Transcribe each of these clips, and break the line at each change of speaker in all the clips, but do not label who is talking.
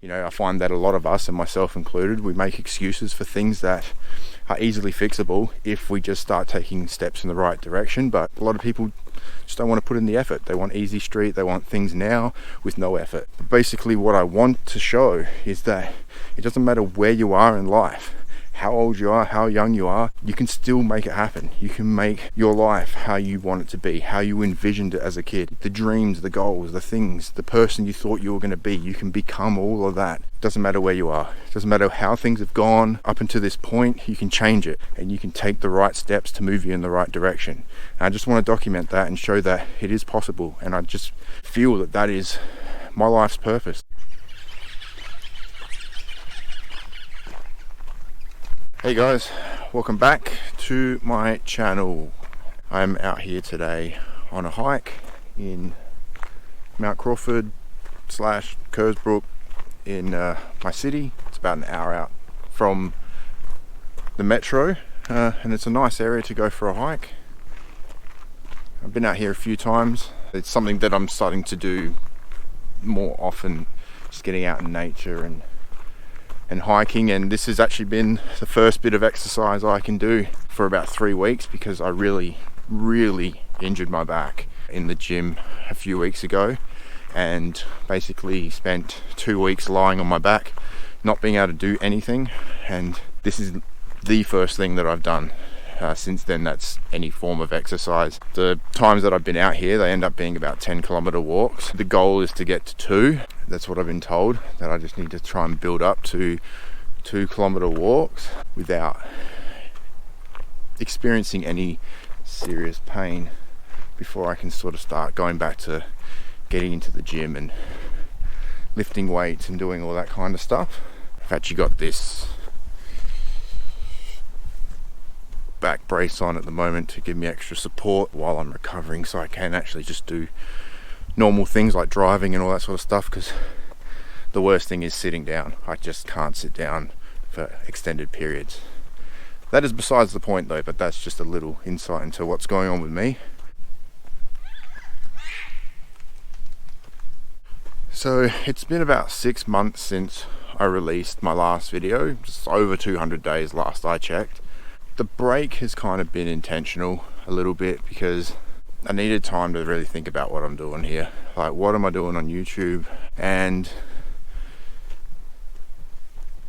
You know, I find that a lot of us, and myself included, we make excuses for things that are easily fixable if we just start taking steps in the right direction. But a lot of people just don't want to put in the effort. They want easy street, they want things now with no effort. But basically what I want to show is that it doesn't matter where you are in life, how old you are, how young you are, you can still make it happen. You can make your life how you want it to be, how you envisioned it as a kid. The dreams, the goals, the things, the person you thought you were going to be, you can become all of that. Doesn't matter where you are. Doesn't matter how things have gone up until this point, you can change it and you can take the right steps to move you in the right direction. And I just want to document that and show that it is possible, and I just feel that that is my life's purpose. Hey guys, welcome back to my channel. I'm out here today on a hike in Mount Crawford / Kersbrook in my city. It's about an hour out from the metro, and it's a nice area to go for a hike. I've been out here a few times. It's something that I'm starting to do more often, just getting out in nature and hiking, and this has actually been the first bit of exercise I can do for about 3 weeks because I really injured my back in the gym a few weeks ago, and basically spent 2 weeks lying on my back, not being able to do anything. And this is the first thing that I've done since then that's any form of exercise. The times that I've been out here, they end up being about 10-kilometer walks. The goal is to get to 2. That's what I've been told, that I just need to try and build up to 2-kilometer walks without experiencing any serious pain before I can sort of start going back to getting into the gym and lifting weights and doing all that kind of stuff. I've actually got this back brace on at the moment to give me extra support while I'm recovering, so I can actually just do normal things like driving and all that sort of stuff, because the worst thing is sitting down. I just can't sit down for extended periods. That is besides the point though, but that's just a little insight into what's going on with me. So it's been about 6 months since I released my last video, just over 200 days last I checked. The break has kind of been intentional a little bit because I needed time to really think about what I'm doing here. Like, what am I doing on YouTube, and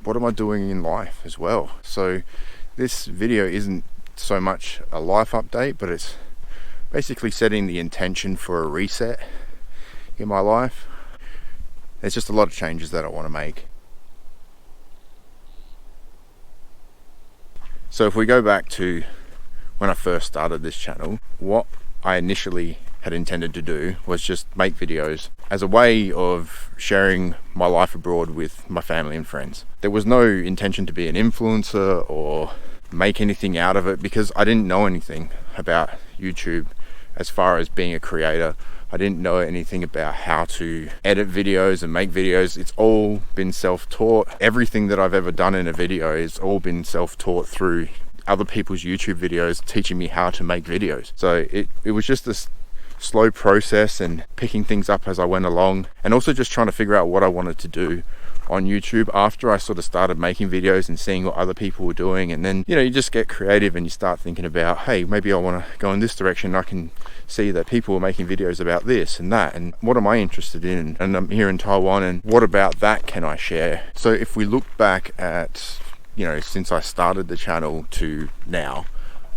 what am I doing in life as well? So this video isn't so much a life update, but it's basically setting the intention for a reset in my life. There's just a lot of changes that I want to make. So if we go back to when I first started this channel, what I initially had intended to do was just make videos as a way of sharing my life abroad with my family and friends. There was no intention to be an influencer or make anything out of it because I didn't know anything about YouTube as far as being a creator. I didn't know anything about how to edit videos and make videos. It's all been self-taught. Everything that I've ever done in a video has all been self-taught through other people's YouTube videos teaching me how to make videos. So it was just this slow process and picking things up as I went along, and also just trying to figure out what I wanted to do on YouTube after I sort of started making videos and seeing what other people were doing. And then, you know, you just get creative and you start thinking about, hey, maybe I want to go in this direction. I can see that people are making videos about this and that, and what am I interested in? And I'm here in Taiwan, and what about that can I share? So if we look back at, you know, since I started the channel to now,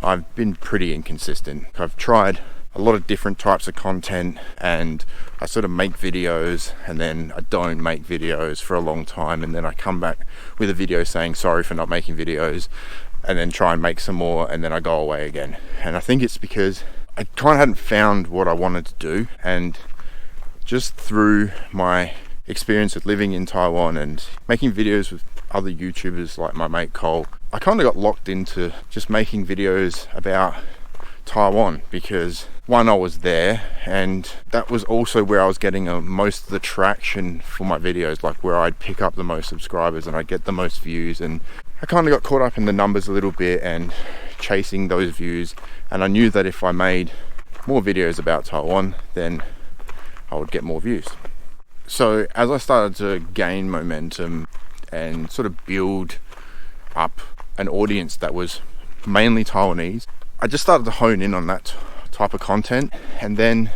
I've been pretty inconsistent. I've tried a lot of different types of content, and I sort of make videos and then I don't make videos for a long time, and then I come back with a video saying sorry for not making videos, and then try and make some more, and then I go away again. And I think it's because I kind of hadn't found what I wanted to do, and just through my experience with living in Taiwan and making videos with other YouTubers like my mate Cole, I kind of got locked into just making videos about Taiwan because, one, I was there, and that was also where I was getting most of the traction for my videos, like where I'd pick up the most subscribers and I'd get the most views. And I kind of got caught up in the numbers a little bit and chasing those views, and I knew that if I made more videos about Taiwan, then I would get more views. So as I started to gain momentum and sort of build up an audience that was mainly Taiwanese, I just started to hone in on that type of content, and then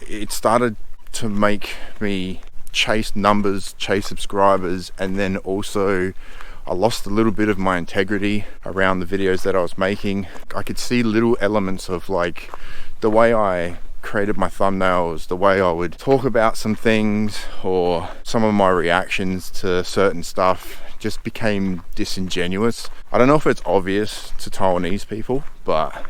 it started to make me chase numbers, chase subscribers, and then also I lost a little bit of my integrity around the videos that I was making. I could see little elements of like the way I created my thumbnails, the way I would talk about some things, or some of my reactions to certain stuff just became disingenuous. I don't know if it's obvious to Taiwanese people, but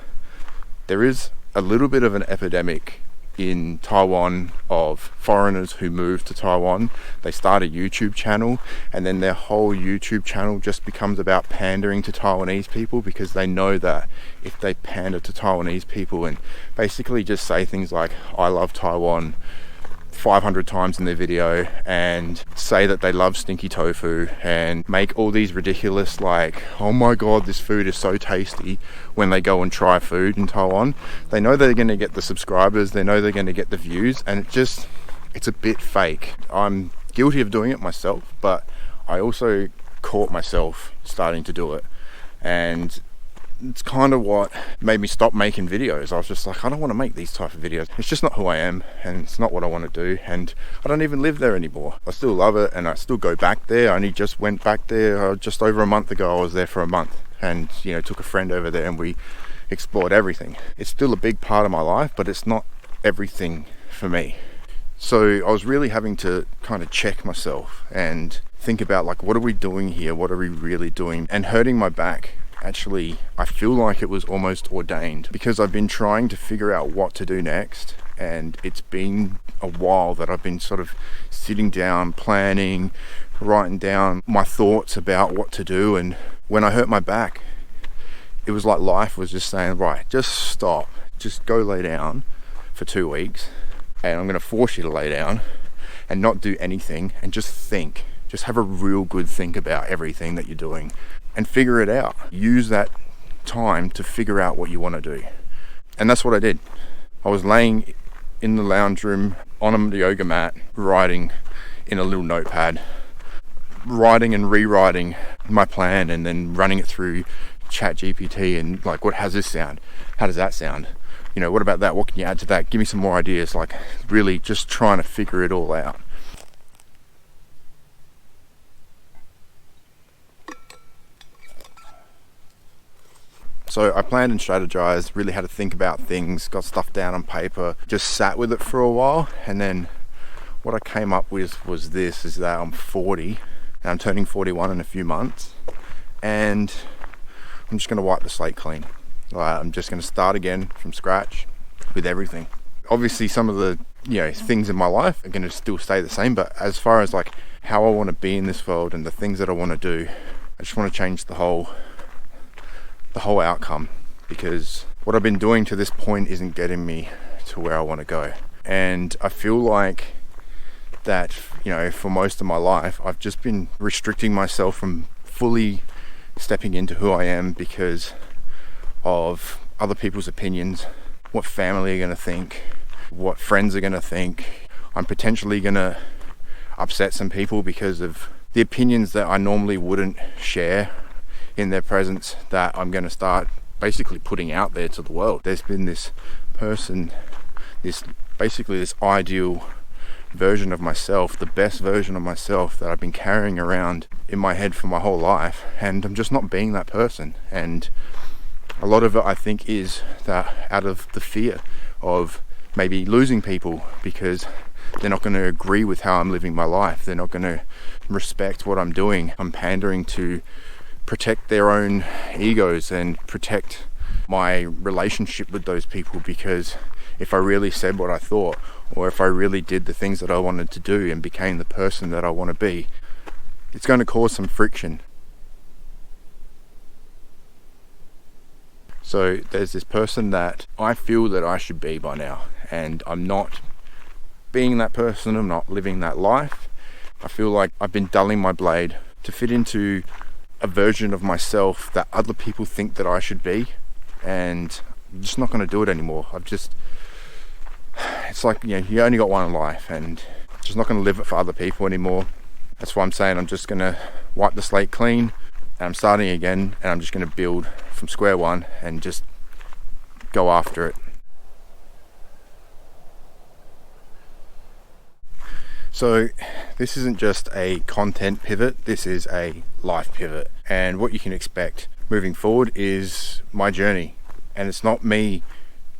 there is a little bit of an epidemic in Taiwan of foreigners who move to Taiwan. They start a YouTube channel, and then their whole YouTube channel just becomes about pandering to Taiwanese people, because they know that if they pander to Taiwanese people and basically just say things like "I love Taiwan" 500 times in their video, and say that they love stinky tofu, and make all these ridiculous like, "Oh my god, this food is so tasty," when they go and try food in Taiwan, they know they're going to get the subscribers, they know they're going to get the views, and it's a bit fake. I'm guilty of doing it myself, but I also caught myself starting to do it, and it's kind of what made me stop making videos. I was just like, I don't want to make these type of videos. It's just not who I am, and it's not what I want to do, and I don't even live there anymore. I still love it, and I still go back there. I only just went back there just over a month ago. I was there for a month, and took a friend over there, and we explored everything. It's still a big part of my life, but it's not everything for me. So I was really having to kind of check myself and think about like, what are we doing here? What are we really doing? And hurting my back, actually, I feel like it was almost ordained, because I've been trying to figure out what to do next, and it's been a while that I've been sort of sitting down, planning, writing down my thoughts about what to do. And when I hurt my back, it was like life was just saying, right, just stop, just go lay down for 2 weeks, and I'm going to force you to lay down and not do anything, and just think, just have a real good think about everything that you're doing, and figure it out. Use that time to figure out what you want to do. And that's what I did. I was laying in the lounge room on the yoga mat, writing in a little notepad, writing and rewriting my plan, and then running it through ChatGPT, and like, how does this sound? How does that sound? What about that? What can you add to that? Give me some more ideas. Like, really just trying to figure it all out. So I planned and strategized, really had to think about things, got stuff down on paper, just sat with it for a while, and then what I came up with was is that I'm 40, and I'm turning 41 in a few months, and I'm just going to wipe the slate clean. I'm just going to start again from scratch with everything. Obviously some of the things in my life are going to still stay the same, but as far as like how I want to be in this world and the things that I want to do, I just want to change the whole outcome, because what I've been doing to this point isn't getting me to where I want to go. And I feel like that, for most of my life, I've just been restricting myself from fully stepping into who I am because of other people's opinions, what family are going to think, what friends are going to think. I'm potentially going to upset some people because of the opinions that I normally wouldn't share in their presence, that I'm going to start basically putting out there to the world. There's been this person, this ideal version of myself, the best version of myself that I've been carrying around in my head for my whole life, and I'm just not being that person. And a lot of it, I think, is that out of the fear of maybe losing people, because they're not going to agree with how I'm living my life. They're not going to respect what I'm doing. I'm pandering to protect their own egos and protect my relationship with those people, because if I really said what I thought, or if I really did the things that I wanted to do and became the person that I want to be, it's going to cause some friction. So there's this person that I feel that I should be by now, and I'm not being that person. I'm not living that life. I feel like I've been dulling my blade to fit into a version of myself that other people think that I should be, and I'm just not going to do it anymore. It's like, you only got one life, and Just not going to live it for other people anymore. That's why I'm saying I'm just going to wipe the slate clean, and I'm starting again, and I'm just going to build from square one and just go after it. So this isn't just a content pivot, this is a life pivot. And what you can expect moving forward is my journey. And it's not me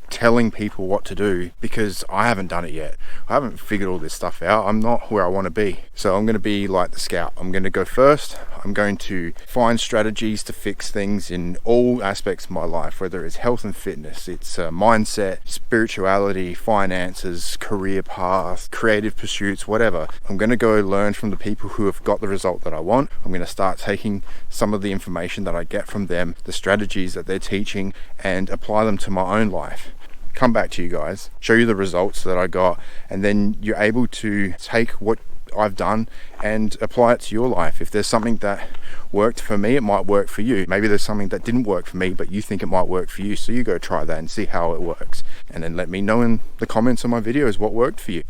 telling people what to do, because I haven't done it yet. I haven't figured all this stuff out. I'm not where I want to be. So I'm going to be like the scout. I'm going to go first. I'm going to find strategies to fix things in all aspects of my life, whether it's health and fitness, it's mindset, spirituality, finances, career path, creative pursuits, whatever. I'm going to go learn from the people who have got the result that I want. I'm going to start taking some of the information that I get from them, the strategies that they're teaching, and apply them to my own life. Come back to you guys, show you the results that I got, and then you're able to take what I've done and apply it to your life. If there's something that worked for me, it might work for you. Maybe there's something that didn't work for me, but you think it might work for you, so you go try that and see how it works, and then let me know in the comments on my videos what worked for you.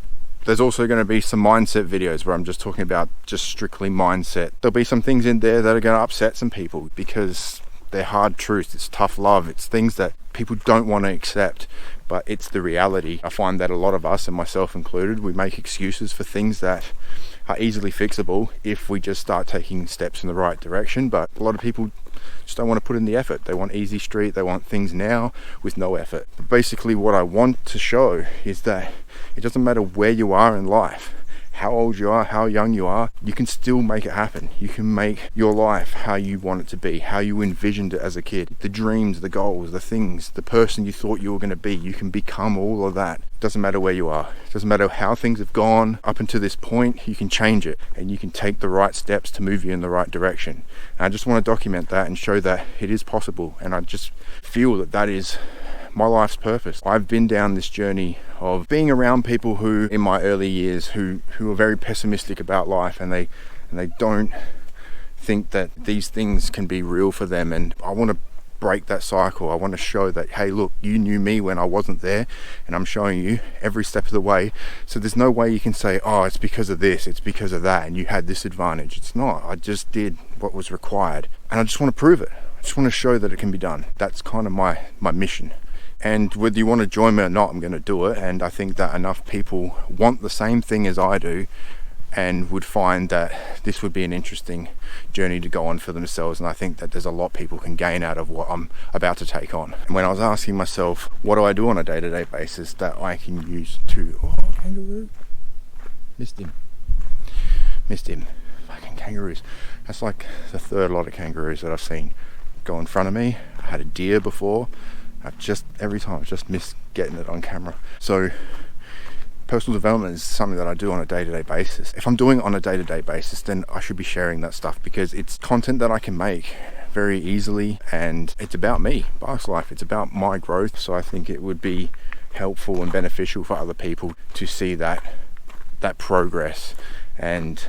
There's also going to be some mindset videos where I'm just talking about just strictly mindset. There'll be some things in there that are going to upset some people, because they're hard truths, it's tough love, it's things that people don't want to accept, but it's the reality. I find that a lot of us, and myself included, we make excuses for things that are easily fixable if we just start taking steps in the right direction. But a lot of people just don't want to put in the effort. They want easy street, they want things now with no effort. But basically what I want to show is that it doesn't matter where you are in life, how old you are, how young you are, you can still make it happen. You can make your life how you want it to be, how you envisioned it as a kid. The dreams, the goals, the things, the person you thought you were going to be, you can become all of that. Doesn't matter where you are. Doesn't matter how things have gone up until this point, you can change it, and you can take the right steps to move you in the right direction. And I just want to document that and show that it is possible, and I just feel that that is my life's purpose. I've been down this journey of being around people who, in my early years, who are very pessimistic about life, and they don't think that these things can be real for them. And I want to break that cycle. I want to show that, hey, look, you knew me when I wasn't there, and I'm showing you every step of the way. So there's no way you can say, oh, it's because of this, it's because of that, and you had this advantage. It's not. I just did what was required, and I just want to prove it. I just want to show that it can be done. That's kind of my mission. And whether you want to join me or not, I'm going to do it. And I think that enough people want the same thing as I do, and would find that this would be an interesting journey to go on for themselves. And I think that there's a lot people can gain out of what I'm about to take on. And when I was asking myself, what do I do on a day-to-day basis that I can use to... Oh, kangaroo. Missed him. Fucking kangaroos. That's like the third lot of kangaroos that I've seen go in front of me. I had a deer before. Every time I've just missed getting it on camera. So personal development is something that I do on a day-to-day basis. If I'm doing it on a day-to-day basis, then I should be sharing that stuff, because it's content that I can make very easily, and it's about me, Bark's life. It's about my growth. So I think it would be helpful and beneficial for other people to see that progress, and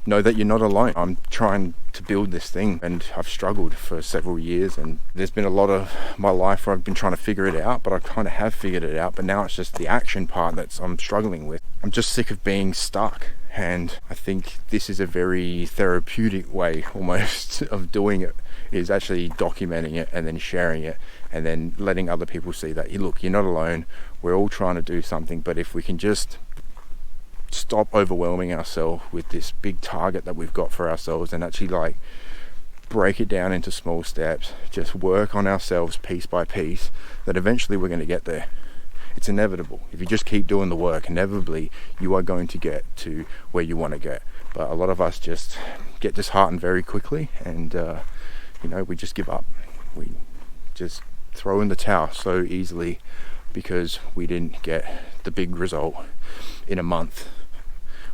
know that you're not alone. I'm trying to build this thing, and I've struggled for several years, and there's been a lot of my life where I've been trying to figure it out, but I kind of have figured it out, but now it's just the action part that I'm struggling with. I'm just sick of being stuck, and I think this is a very therapeutic way almost of doing it, is actually documenting it and then sharing it, and then letting other people see that, look, you're not alone, we're all trying to do something. But if we can just stop overwhelming ourselves with this big target that we've got for ourselves, and actually break it down into small steps, just work on ourselves piece by piece, that eventually we're going to get there. It's inevitable. If you just keep doing the work, inevitably you are going to get to where you want to get. But a lot of us just get disheartened very quickly, and we just give up. We just throw in the towel so easily because we didn't get the big result in a month,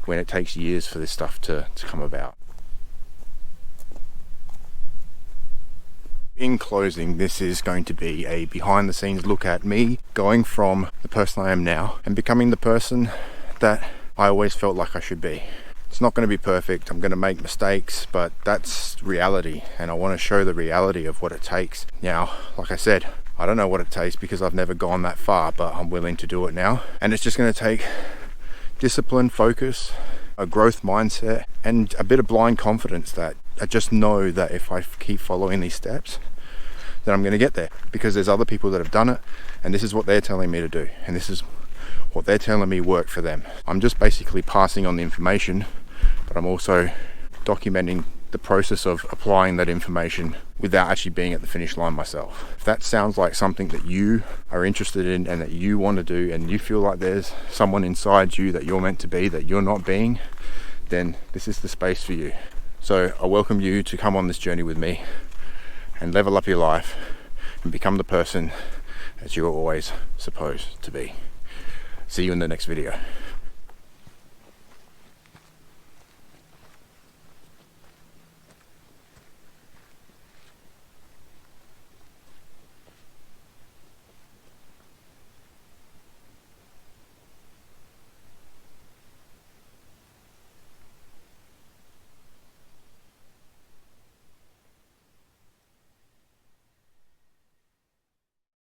when it takes years for this stuff to come about. In closing, this is going to be a behind the scenes look at me going from the person I am now and becoming the person that I always felt like I should be. It's not going to be perfect. I'm going to make mistakes, but that's reality, and I want to show the reality of what it takes. Now, like I said, I don't know what it takes because I've never gone that far, but I'm willing to do it now. And it's just going to take discipline, focus, a growth mindset, and a bit of blind confidence that I just know that if I keep following these steps, then I'm going to get there, because there's other people that have done it, and this is what they're telling me to do, and this is what they're telling me worked for them. I'm just basically passing on the information, but I'm also documenting the process of applying that information without actually being at the finish line myself. If that sounds like something that you are interested in and that you want to do, and you feel like there's someone inside you that you're meant to be, that you're not being, then this is the space for you. So I welcome you to come on this journey with me and level up your life and become the person that you are always supposed to be. See you in the next video.